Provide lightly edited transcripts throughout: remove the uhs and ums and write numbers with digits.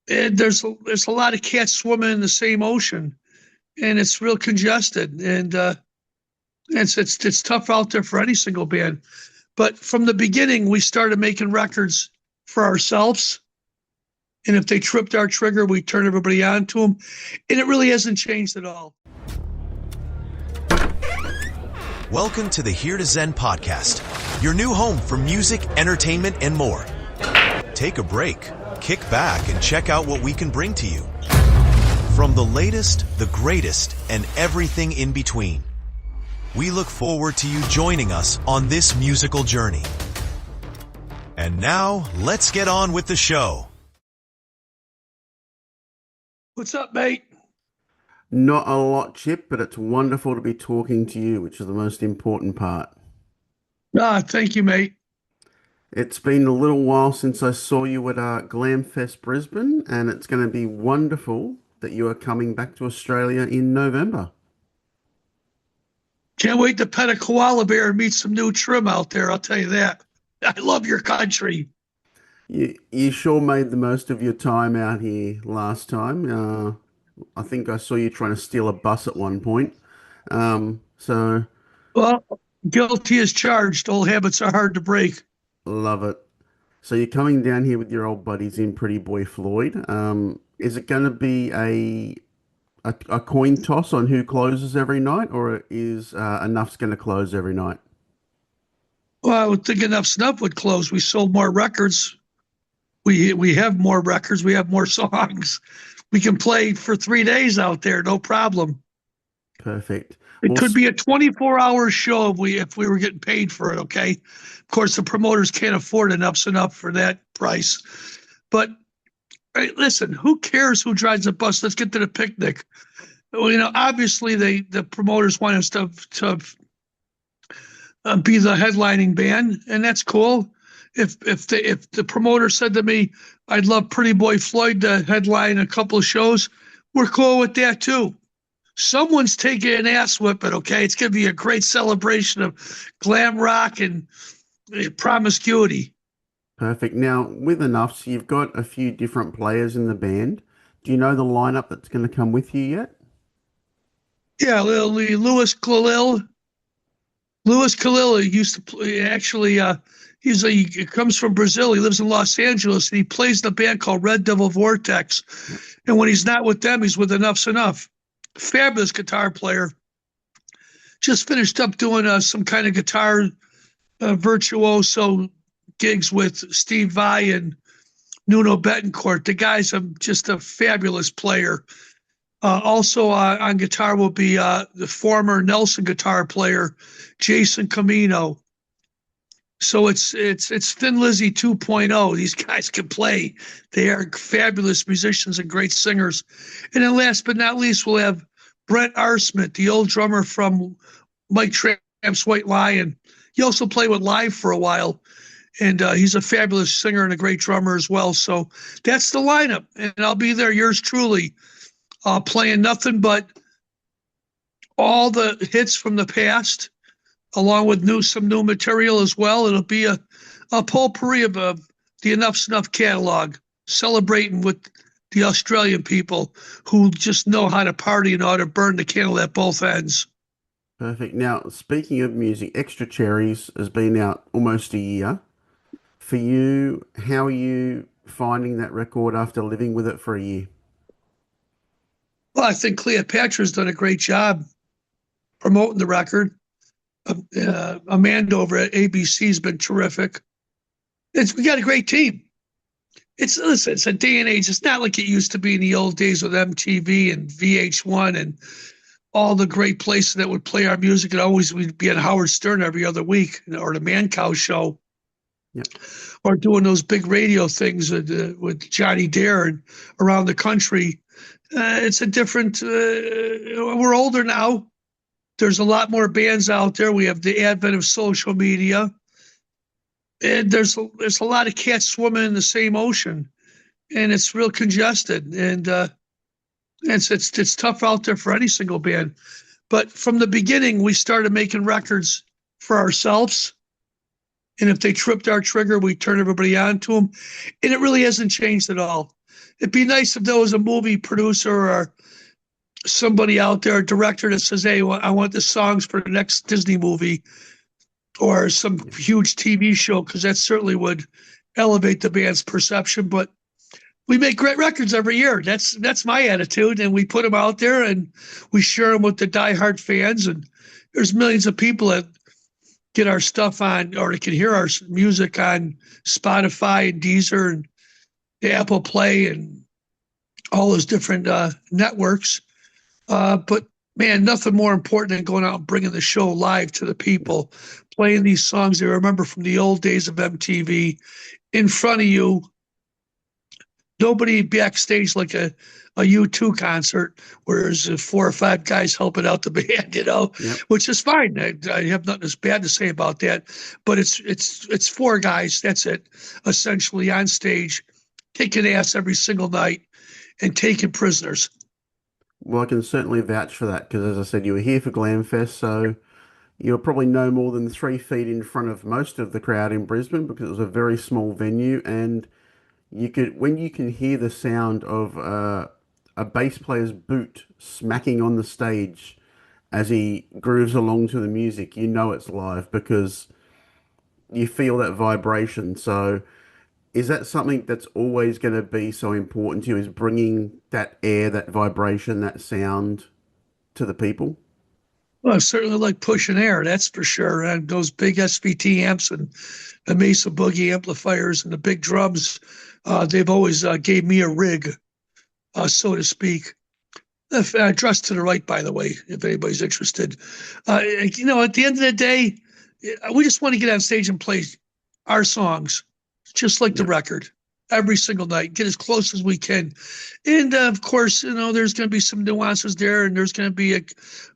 And there's a lot of cats swimming in the same ocean, and it's real congested, and it's tough out there for any single band. But from the beginning, we started making records for ourselves, and if they tripped our trigger, we turn everybody on to them, and it really hasn't changed at all. Welcome to the Here to Zen Podcast, your new home for music, entertainment, and more. Take a break, kick back, and check out what we can bring to you. From the latest, the greatest, and everything in between. We look forward to you joining us on this musical journey. And now, let's get on with the show. What's up, mate? Not a lot, Chip, but it's wonderful to be talking to you, which is the most important part. Thank you, mate. It's been a little while since I saw you at Glamfest Brisbane, and it's going to be wonderful that you are coming back to Australia in November. Can't wait to pet a koala bear and meet some new trim out there, I'll tell you that. I love your country. You sure made the most of your time out here last time. I think I saw you trying to steal a bus at one point. Well, guilty as charged. Old habits are hard to break. Love it. So you're coming down here with your old buddies in Pretty Boy Floyd. Is it going to be a coin toss on who closes every night, or is Enuff's going to close every night? Well, I would think EnuffZ'Nuff would close. We sold more records. We have more records. We have more songs. We can play for 3 days out there, no problem. Perfect. It could be a 24-hour show if we were getting paid for it, okay? Of course, the promoters can't afford EnuffZ'Nuff for that price. But, hey, listen, who cares who drives the bus? Let's get to the picnic. Well, obviously, the promoters want us to be the headlining band, and that's cool. If the promoter said to me, I'd love Pretty Boy Floyd to headline a couple of shows, we're cool with that too. Someone's taking an ass whipping, okay? It's going to be a great celebration of glam rock and promiscuity. Perfect. Now, with Enuff, you've got a few different players in the band. Do you know the lineup that's going to come with you yet? Yeah, Louis Khalil. Louis Khalil used to play, actually, he comes from Brazil. He lives in Los Angeles, and he plays in a band called Red Devil Vortex. And when he's not with them, he's with EnuffZ'Nuff. Fabulous guitar player. Just finished up doing some kind of guitar virtuoso gigs with Steve Vai and Nuno Betancourt. The guy's just a fabulous player. Also on guitar will be the former Nelson guitar player, Jason Camino. So it's Thin Lizzy 2.0. These guys can play. They are fabulous musicians and great singers. And then last but not least, we'll have Brent Arsmith, the old drummer from Mike Tramp's White Lion. He also played with Live for a while, and he's a fabulous singer and a great drummer as well. So that's the lineup, and I'll be there, yours truly, playing nothing but all the hits from the past, along with some new material as well. It'll be a potpourri of the EnuffZ'Nuff catalog, celebrating with the Australian people who just know how to party and how to burn the candle at both ends. Perfect. Now, speaking of music, Xtra Cherries has been out almost a year. For you, how are you finding that record after living with it for a year? Well, I think Cleopatra's done a great job promoting the record. Amanda over at ABC has been terrific. We got a great team. It's a day and age. It's not like it used to be in the old days with MTV and VH1 and all the great places that would play our music. And always we'd be at Howard Stern every other week, or the Man Cow Show, yep, or doing those big radio things with Johnny Dare and around the country. It's a different. We're older now. There's a lot more bands out there. We have the advent of social media. And there's a lot of cats swimming in the same ocean, and it's real congested, and it's tough out there for any single band. But from the beginning, we started making records for ourselves, And if they tripped our trigger, we turn everybody on to them. And it really hasn't changed at all. It'd be nice if there was a movie producer or somebody out there, a director that says, hey, I want the songs for the next Disney movie or some huge TV show, because that certainly would elevate the band's perception. But we make great records every year. That's my attitude. And we put them out there and we share them with the diehard fans. And there's millions of people that get our stuff on, or they can hear our music on Spotify and Deezer and the Apple Play and all those different networks. But man, nothing more important than going out and bringing the show live to the people, playing these songs they remember from the old days of MTV in front of you. Nobody backstage like a U2 concert where there's 4 or 5 guys helping out the band, which is fine. I have nothing as bad to say about that. But it's 4 guys, that's it, essentially on stage, kicking ass every single night and taking prisoners. Well, I can certainly vouch for that because, as I said, you were here for Glamfest, so you were probably no more than 3 feet in front of most of the crowd in Brisbane because it was a very small venue, and when you can hear the sound of a bass player's boot smacking on the stage as he grooves along to the music, you know it's live because you feel that vibration. So is that something that's always going to be so important to you, is bringing that air, that vibration, that sound to the people? Well, I certainly like pushing air, that's for sure. And those big SVT amps and the Mesa Boogie amplifiers and the big drums, they've always gave me a rig, so to speak. Dressed to the right, by the way, if anybody's interested. At the end of the day, we just want to get on stage and play our songs, just like the record, every single night, get as close as we can. And of course, there's going to be some nuances there, and there's going to be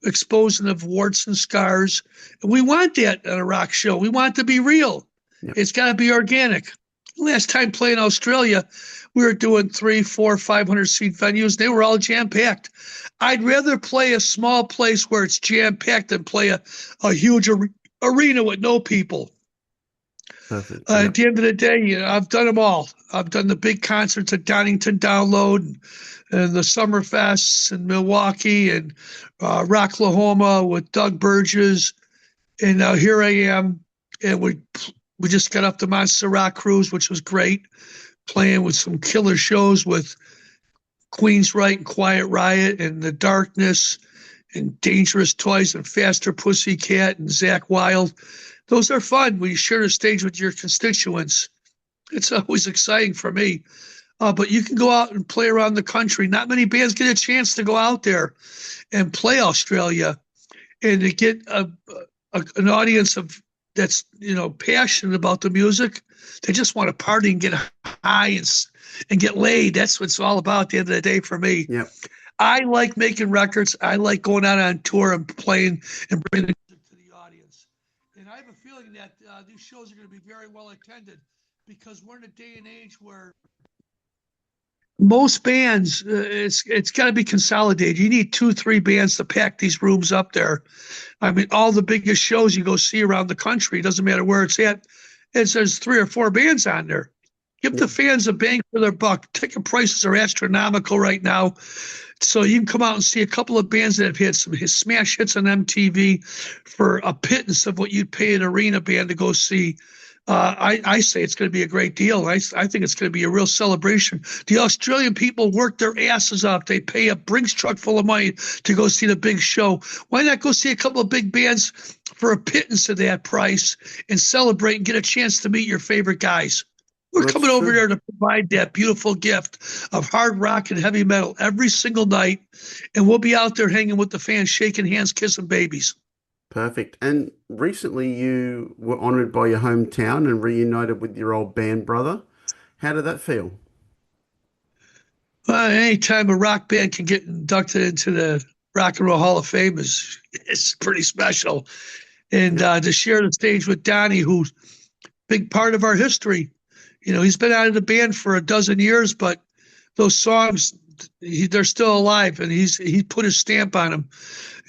exposing of warts and scars. And we want that at a rock show. We want it to be real. Yep. It's got to be organic. Last time playing Australia, we were doing 300, 400, 500 seat venues. They were all jam-packed. I'd rather play a small place where it's jam-packed than play a huge arena with no people. Perfect. At the end of the day, I've done them all. I've done the big concerts at Donington Download and the Summerfests in Milwaukee and Rocklahoma with Doug Burgess. And now here I am. And we just got off the Monster Rock Cruise, which was great, playing with some killer shows with Queensryche and Quiet Riot and The Darkness and Dangerous Toys and Faster Pussycat and Zakk Wylde. Those are fun when you share the stage with your constituents. It's always exciting for me. But you can go out and play around the country. Not many bands get a chance to go out there and play Australia and to get an audience that's passionate about the music. They just want to party and get high and get laid. That's what it's all about at the end of the day for me. Yep. I like making records. I like going out on tour and playing and bringing music to the audience. And I have a feeling that these shows are going to be very well attended because we're in a day and age where most bands, it's got to be consolidated. You need 2-3 bands to pack these rooms up there. I mean, all the biggest shows you go see around the country, doesn't matter where it's at, there's 3 or 4 bands on there. Give the fans a bang for their buck. Ticket prices are astronomical right now. So you can come out and see a couple of bands that have had some smash hits on MTV for a pittance of what you'd pay an arena band to go see. I say it's going to be a great deal. I think it's going to be a real celebration. The Australian people work their asses off. They pay a Brinks truck full of money to go see the big show. Why not go see a couple of big bands for a pittance of that price and celebrate and get a chance to meet your favorite guys? We're coming over there to provide that beautiful gift of hard rock and heavy metal every single night, and we'll be out there hanging with the fans, shaking hands, kissing babies. Perfect. And recently you were honoured by your hometown and reunited with your old band brother. How did that feel? Well, anytime a rock band can get inducted into the Rock and Roll Hall of Fame is pretty special. And to share the stage with Donnie, who's a big part of our history. He's been out of the band for a dozen years, but those songs, they're still alive, and he put his stamp on them.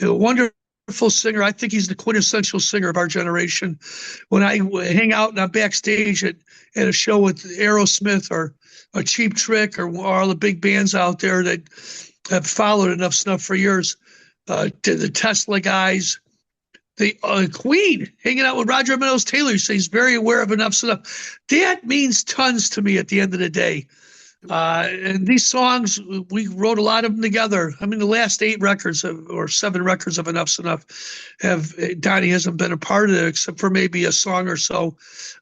Wonderful wonderful singer. I think he's the quintessential singer of our generation. When I hang out and I'm backstage at a show with Aerosmith or a Cheap Trick or all the big bands out there that have followed Enuff Z'Nuff for years, the Tesla guys, the Queen, hanging out with Roger Meadows Taylor, he says he's very aware of Enuff Z'Nuff. That means tons to me at the end of the day. And these songs, we wrote a lot of them together. I mean, the last 8 records or 7 records of Enuff Z'Nuff Donnie hasn't been a part of it except for maybe a song or so.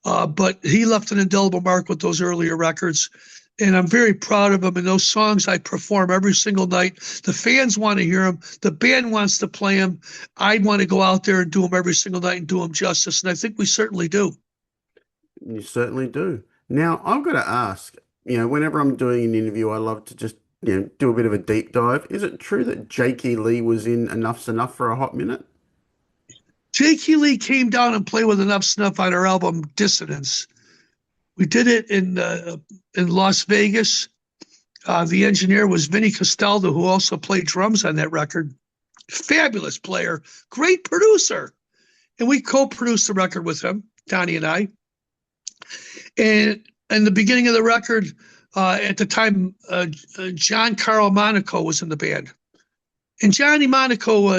But he left an indelible mark with those earlier records. And I'm very proud of him. And those songs I perform every single night. The fans want to hear them. The band wants to play them. I want to go out there and do them every single night and do them justice. And I think we certainly do. You certainly do. Now, I've got to ask, whenever I'm doing an interview, I love to just, do a bit of a deep dive. Is it true that Jakey Lee was in Enuff Z'Nuff for a hot minute? Jakey Lee came down and played with Enuff Z'Nuff on our album Dissonance. We did it in Las Vegas. The engineer was Vinny Castaldo, who also played drums on that record. Fabulous player, great producer. And we co-produced the record with him, Donnie and I. And in the beginning of the record, at the time, John Carl Monaco was in the band. And Johnny Monaco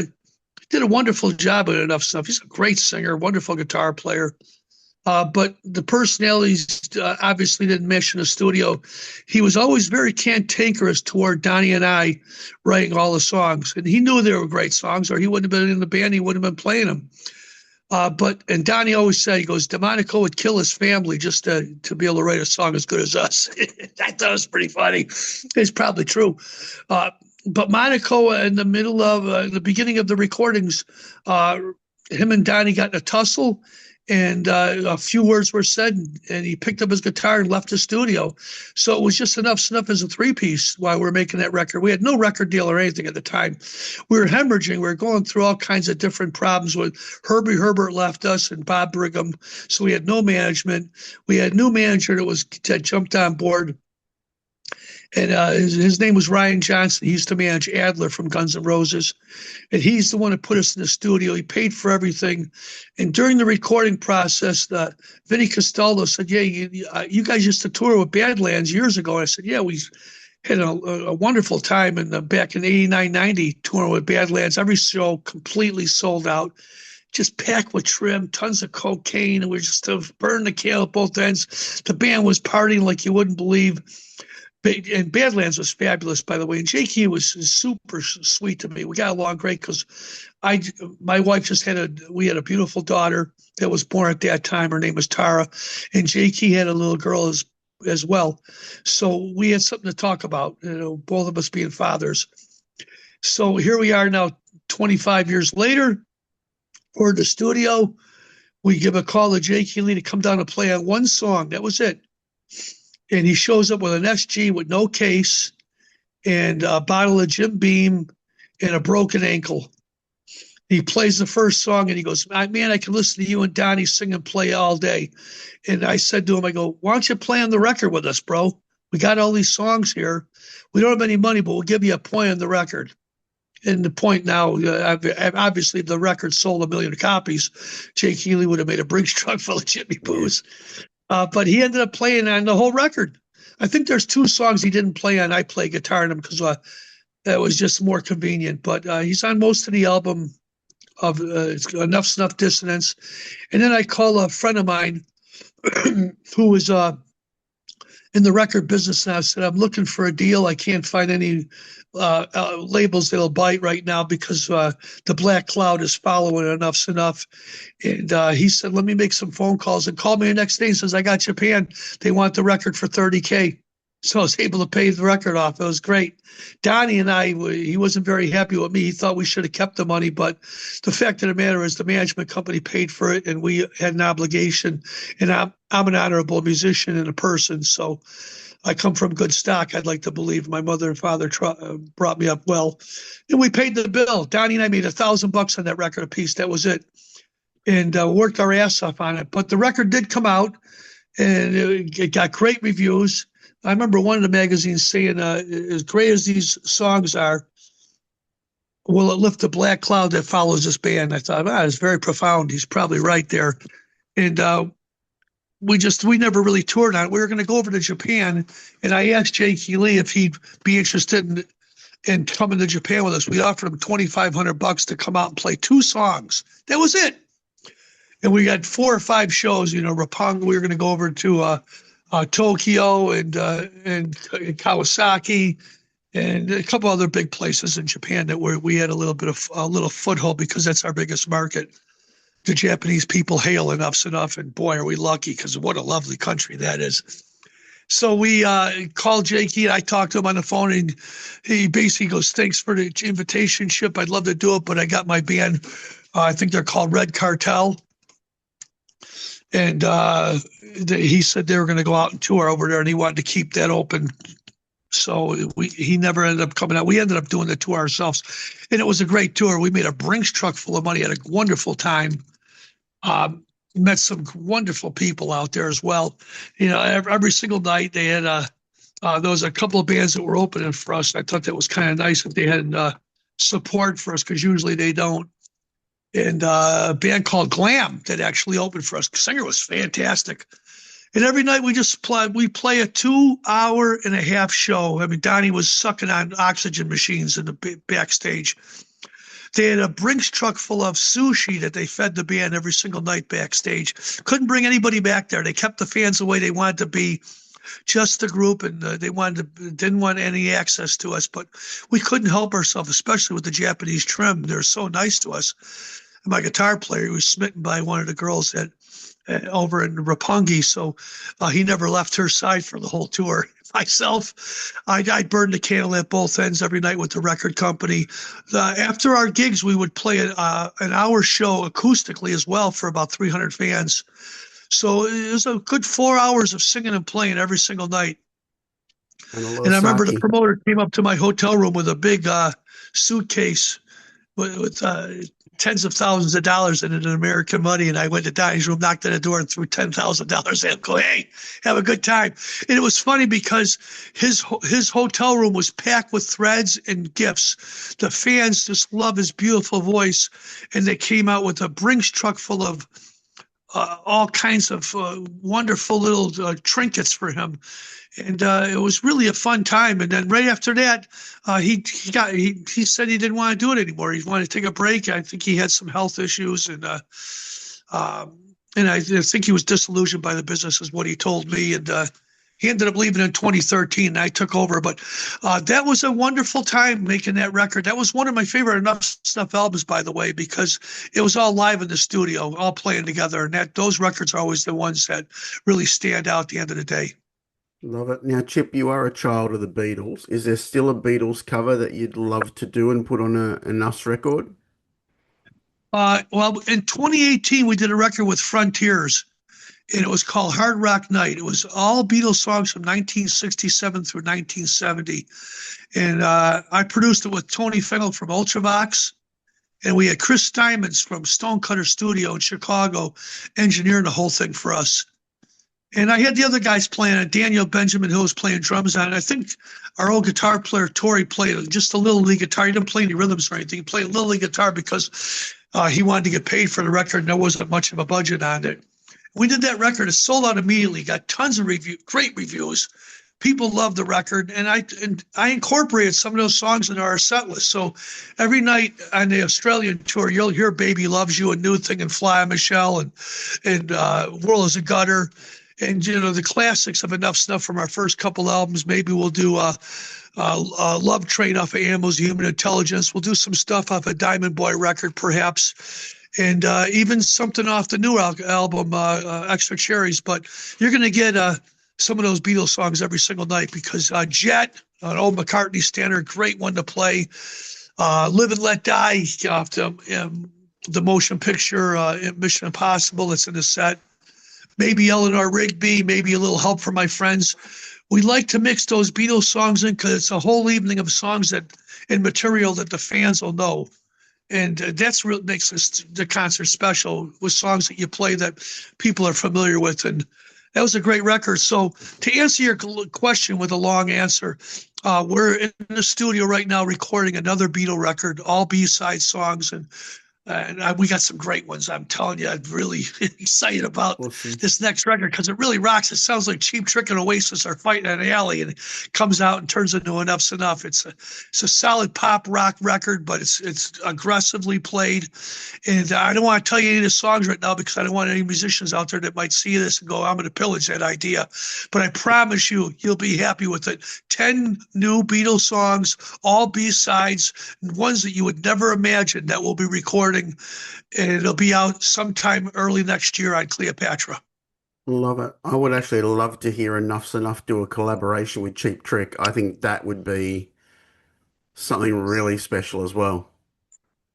did a wonderful job at Enuff Z'Nuff. He's a great singer, wonderful guitar player. But the personalities obviously didn't mesh in the studio. He was always very cantankerous toward Donnie and I writing all the songs. And he knew they were great songs, or he wouldn't have been in the band. He wouldn't have been playing them. And Donnie always said, he goes, DeMonico would kill his family just to be able to write a song as good as us. I thought it was pretty funny. It's probably true. But Monaco, in the middle of the beginning of the recordings, him and Donnie got in a tussle. And a few words were said, and he picked up his guitar and left the studio. So it was just Enuff Z'Nuff as a 3-piece while we were making that record. We had no record deal or anything at the time. We were hemorrhaging. We were going through all kinds of different problems. With Herbie Herbert left us and Bob Brigham, so we had no management. We had a new manager that jumped on board. And his name was Ryan Johnson. He used to manage Adler from Guns N' Roses. And he's the one who put us in the studio. He paid for everything. And during the recording process, Vinny Castaldo said, yeah, you guys used to tour with Badlands years ago. And I said, yeah, we had a wonderful time back in 89, 90, touring with Badlands. Every show completely sold out. Just packed with trim, tons of cocaine. And we just burned the candle at both ends. The band was partying like you wouldn't believe. And Badlands was fabulous, by the way. And Jakey was super sweet to me. We got along great because my wife we had a beautiful daughter that was born at that time. Her name was Tara. And Jakey had a little girl as well. So we had something to talk about, both of us being fathers. So here we are now, 25 years later. We're in the studio. We give a call to Jakey Lee to come down and play on one song. That was it. And he shows up with an SG with no case and a bottle of Jim Beam and a broken ankle. He plays the first song and he goes, man, I can listen to you and Donnie sing and play all day. And I said to him, I go, why don't you play on the record with us, bro? We got all these songs here. We don't have any money, but we'll give you a point on the record. And the point now, obviously, the record sold 1 million copies. Jake Healy would have made a Brinks truck full of Jimmy Boos. But he ended up playing on the whole record. I think there's 2 songs he didn't play on. I play guitar on them because that was just more convenient. But he's on most of the album of Enuff Z'Nuff Dissonance. And then I call a friend of mine who was in the record business now. I said, I'm looking for a deal. I can't find any labels that'll bite right now because the Black Cloud is following Enuff Z'Nuff. And he said, let me make some phone calls, and called me the next day and says, I got Japan. They want the record for $30K. So I was able to pay the record off. It was great. Donnie and he wasn't very happy with me. He thought we should have kept the money, but the fact of the matter is the management company paid for it, and we had an obligation. And I'm an honorable musician and a person, so I come from good stock. I'd like to believe my mother and father brought me up well, and we paid the bill. Donnie and I made $1,000 on that record a piece. That was it, and worked our ass off on it. But the record did come out, and it got great reviews. I remember one of the magazines saying, as great as these songs are, will it lift the black cloud that follows this band? I thought, it's very profound. He's probably right there. And we never really toured on it. We were going to go over to Japan, and I asked Jakey Lee if he'd be interested in coming to Japan with us. We offered him $2,500 to come out and play 2 songs. That was it. And we got 4 or 5 shows. Roppongi. We were going to go over to Tokyo and Kawasaki, and a couple other big places in Japan that we had a little foothold, because that's our biggest market. The Japanese people hail EnuffZ'Nuff, and boy, are we lucky, because what a lovely country that is. So we called Jakey. I talked to him on the phone, and he basically goes, "Thanks for the invitation, Chip. I'd love to do it, but I got my band. I think they're called Red Cartel." And he said they were going to go out and tour over there, and he wanted to keep that open. So he never ended up coming out. We ended up doing the tour ourselves, and it was a great tour. We made a Brinks truck full of money, had a wonderful time. Met some wonderful people out there as well. Every single night they had there was a couple of bands that were opening for us. I thought that was kind of nice that they had support for us, because usually they don't. And a band called Glam that actually opened for us. The singer was fantastic. And every night we play a 2.5-hour show. I mean, Donnie was sucking on oxygen machines in the backstage. They had a Brinks truck full of sushi that they fed the band every single night backstage. Couldn't bring anybody back there. They kept the fans away. They wanted to be just the group, and they didn't want any access to us. But we couldn't help ourselves, especially with the Japanese trim. They're so nice to us. And my guitar player was smitten by one of the girls over in Roppongi, so he never left her side for the whole tour. Myself, I burned the candle at both ends every night with the record company. After our gigs, we would play an hour show acoustically as well for about 300 fans. So it was a good 4 hours of singing and playing every single night. And I remember the promoter came up to my hotel room with a big suitcase with tens of thousands of dollars in it in American money. And I went to Donnie's room, knocked on the door, and threw $10,000 at him, go, "Hey, have a good time." And it was funny because his hotel room was packed with threads and gifts. The fans just love his beautiful voice. And they came out with a Brinks truck full of all kinds of wonderful little trinkets for him. And it was really a fun time. And then right after that, he said he didn't want to do it anymore. He wanted to take a break. I think he had some health issues, and I think he was disillusioned by the business, is what he told me. And he ended up leaving in 2013, and I took over. But that was a wonderful time making that record. That was one of my favorite EnuffZ'Nuff albums, by the way, because it was all live in the studio, all playing together. And those records are always the ones that really stand out at the end of the day. Love it. Now, Chip, you are a child of the Beatles. Is there still a Beatles cover that you'd love to do and put on a Enuff's record? Well, in 2018, we did a record with Frontiers, and it was called Hard Rock Night. It was all Beatles songs from 1967 through 1970. And I produced it with Tony Fennell from Ultravox, and we had Chris Steinmetz from Stonecutter Studio in Chicago engineering the whole thing for us. And I had the other guys playing it. Daniel Benjamin Hill was playing drums on it. I think our old guitar player, Tori, played just a little lead guitar. He didn't play any rhythms or anything. He played a little lead guitar because he wanted to get paid for the record, and there wasn't much of a budget on it. We did that record. It sold out immediately, got tons of great reviews. People loved the record, and I incorporated some of those songs into our set list. So every night on the Australian tour, you'll hear Baby Loves You and New Thing and Fly Michelle and World is a Gutter. And, the classics of EnuffZ'Nuff from our first couple albums. Maybe we'll do Love Train off of Animals, Human Intelligence. We'll do some stuff off a Diamond Boy record, perhaps. And even something off the new album, Xtra Cherries. But you're going to get some of those Beatles songs every single night, because Jet, an old McCartney standard, great one to play. Live and Let Die off the motion picture, Mission Impossible, that's in the set. Maybe Eleanor Rigby, maybe A Little Help from My Friends. We like to mix those Beatles songs in because it's a whole evening of songs and material that the fans will know. And that's what makes the concert special, with songs that you play that people are familiar with. And That was a great record. So to answer your question with a long answer, we're in the studio right now recording another Beatle record, all B-side songs, and we got some great ones. I'm telling you, I'm really excited about this next record because it really rocks. It sounds like Cheap Trick and Oasis are fighting in an alley, and it comes out and turns into EnuffZNuff. It's a solid pop rock record, but it's aggressively played. And I don't want to tell you any of the songs right now because I don't want any musicians out there that might see this and go, I'm going to pillage that idea. But I promise you'll be happy with it. 10 new Beatles songs, all B-sides, ones that you would never imagine that we'll be recording. And it'll be out sometime early next year on Cleopatra. Love it. I would actually love to hear EnuffZNuff do a collaboration with Cheap Trick. I think that would be something really special as well.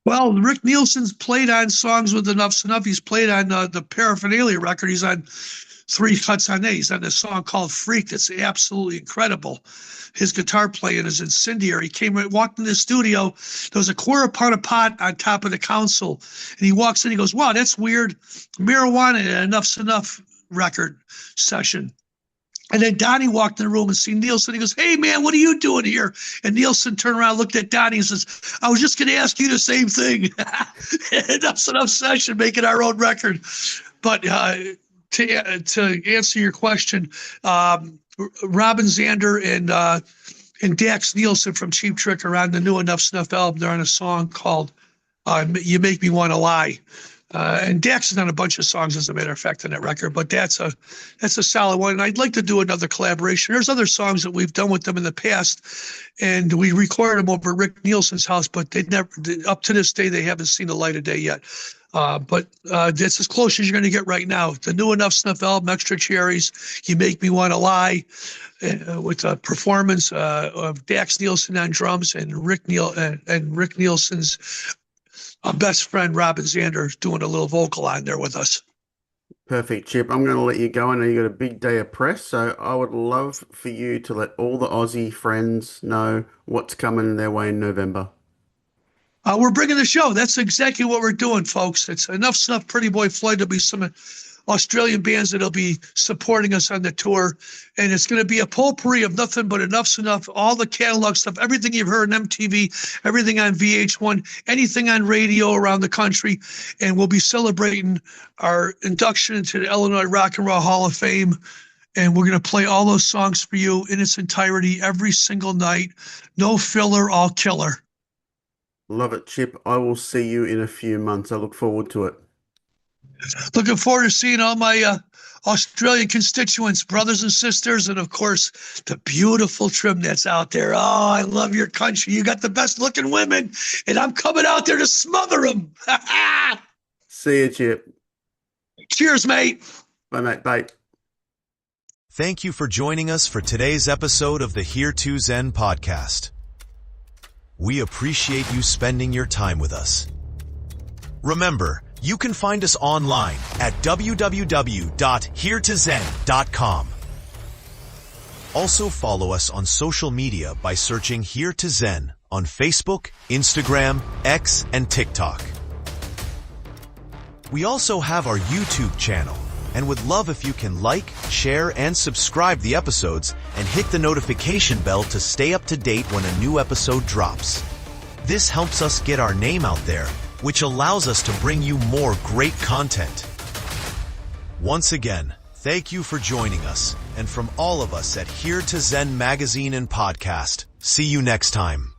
Well, Rick Nielsen's played on songs with EnuffZNuff. He's played on the Paraphernalia record. He's on 3 cuts on that. He's on a song called Freak that's absolutely incredible. His guitar playing is incendiary. He walked in the studio. There was a quarter pound of pot on top of the console. And he walks in, he goes, wow, that's weird. Marijuana in EnuffZNuff record session. And then Donnie walked in the room and seen Nielsen. He goes, hey, man, what are you doing here? And Nielsen turned around, looked at Donnie and says, I was just going to ask you the same thing. EnuffZNuff session, making our own record. But to answer your question, Robin Zander and Dax Nielsen from Cheap Trick are on the new EnuffZNuff album. They're on a song called You Make Me Want to Lie. And Dax has done a bunch of songs, as a matter of fact, on that record, but that's a solid one. And I'd like to do another collaboration. There's other songs that we've done with them in the past, and we recorded them over at Rick Nielsen's house, but they never, up to this day, they haven't seen the light of day yet. But that's as close as you're going to get right now. The new EnuffZNuff album, Xtra Cherries, You Make Me Want to Lie, with a performance of Dax Nielsen on drums and Rick Nielsen's best friend, Robin Zander, doing a little vocal on there with us. Perfect, Chip. I'm going to let you go. I know you got a big day of press, so I would love for you to let all the Aussie friends know what's coming their way in November. We're bringing the show. That's exactly what we're doing, folks. It's EnuffZNuff, Pretty Boy Floyd. There'll be some Australian bands that'll be supporting us on the tour. And it's going to be a potpourri of nothing but EnuffZNuff, all the catalog stuff, everything you've heard on MTV, everything on VH1, anything on radio around the country. And we'll be celebrating our induction into the Illinois Rock and Roll Hall of Fame. And we're going to play all those songs for you in its entirety every single night. No filler, all killer. Love it, Chip. I will see you in a few months. I look forward to it. Looking forward to seeing all my Australian constituents, brothers and sisters, and, of course, the beautiful trim that's out there. Oh, I love your country. You got the best-looking women, and I'm coming out there to smother them. See you, Chip. Cheers, mate. Bye, mate. Bye. Thank you for joining us for today's episode of the Here to Zen podcast. We appreciate you spending your time with us. Remember, you can find us online at www.heretozen.com. Also follow us on social media by searching Here to Zen on Facebook, Instagram, X, and TikTok. We also have our YouTube channel and would love if you can like, share, and subscribe the episodes and hit the notification bell to stay up to date when a new episode drops. This helps us get our name out there, which allows us to bring you more great content. Once again, thank you for joining us, and from all of us at Here to Zen Magazine and Podcast, see you next time.